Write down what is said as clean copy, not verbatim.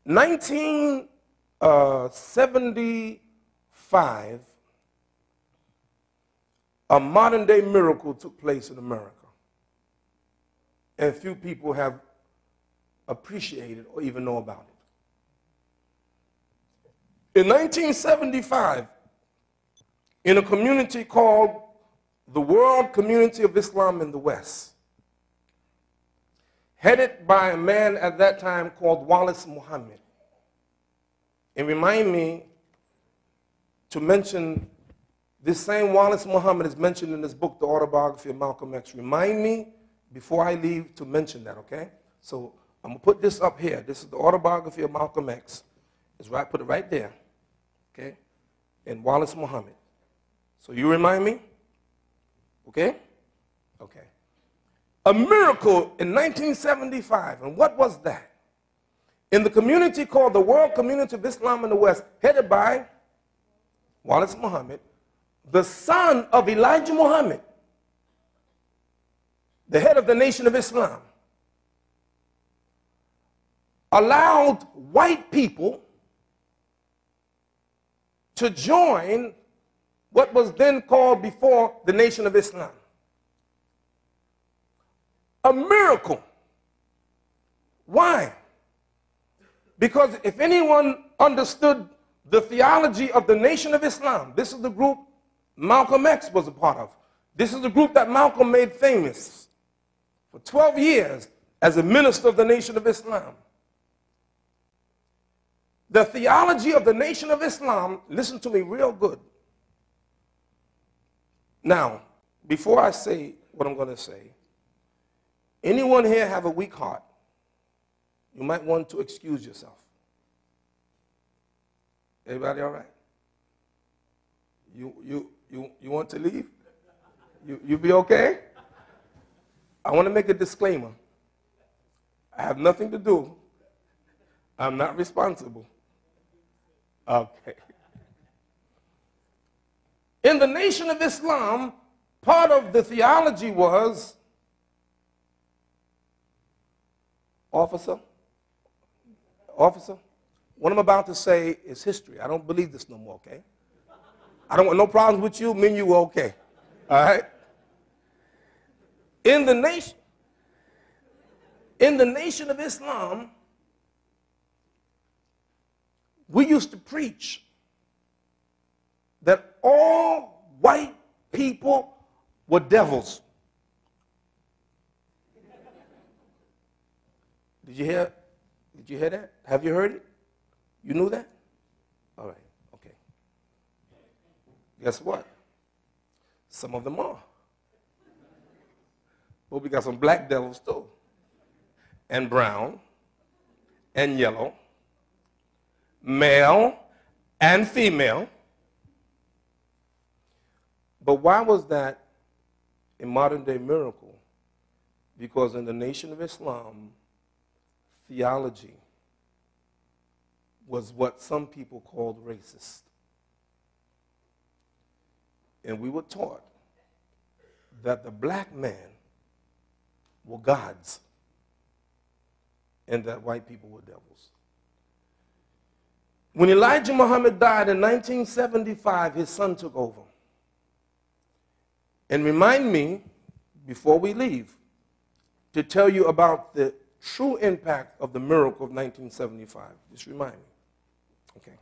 1975, a modern-day miracle took place in America. And few people have appreciated or even know about it. In 1975, in a community called the World Community of Islam in the West, headed by a man at that time called Wallace Muhammad. And remind me to mention this same Wallace Muhammad is mentioned in this book, The Autobiography of Malcolm X. Remind me before I leave to mention that, okay? So I'm going to put this up here. This is the Autobiography of Malcolm X. It's right, put it right there, okay? And Wallace Muhammad. So you remind me? Okay? Okay. A miracle in 1975. And what was that? In the community called the World Community of Islam in the West, headed by Wallace Muhammad, the son of Elijah Muhammad, the head of the Nation of Islam, allowed white people to join what was then called before the Nation of Islam. A miracle. Why? Because if anyone understood the theology of the Nation of Islam, this is the group Malcolm X was a part of. This is the group that Malcolm made famous for 12 years as a minister of the Nation of Islam. The theology of the Nation of Islam, listen to me real good. Now, before I say what I'm going to say, anyone here have a weak heart? You might want to excuse yourself. Everybody all right? You want to leave? You be okay? I want to make a disclaimer. I have nothing to do. I'm not responsible. Okay. In the Nation of Islam, part of the theology was, officer, what I'm about to say is history. I don't believe this no more, okay? I don't want no problems with you. Me and you were okay. All right? In the Nation of Islam, we used to preach that all white people were devils. Did you hear that? Have you heard it? You knew that? All right, okay. Guess what? Some of them are. But we got some black devils too. And brown, and yellow, male and female. But why was that a modern day miracle? Because in the Nation of Islam, theology was what some people called racist. And we were taught that the black man were gods and that white people were devils. When Elijah Muhammad died in 1975, his son took over. And remind me, before we leave, to tell you about the true impact of the miracle of 1975. Just remind me. Okay.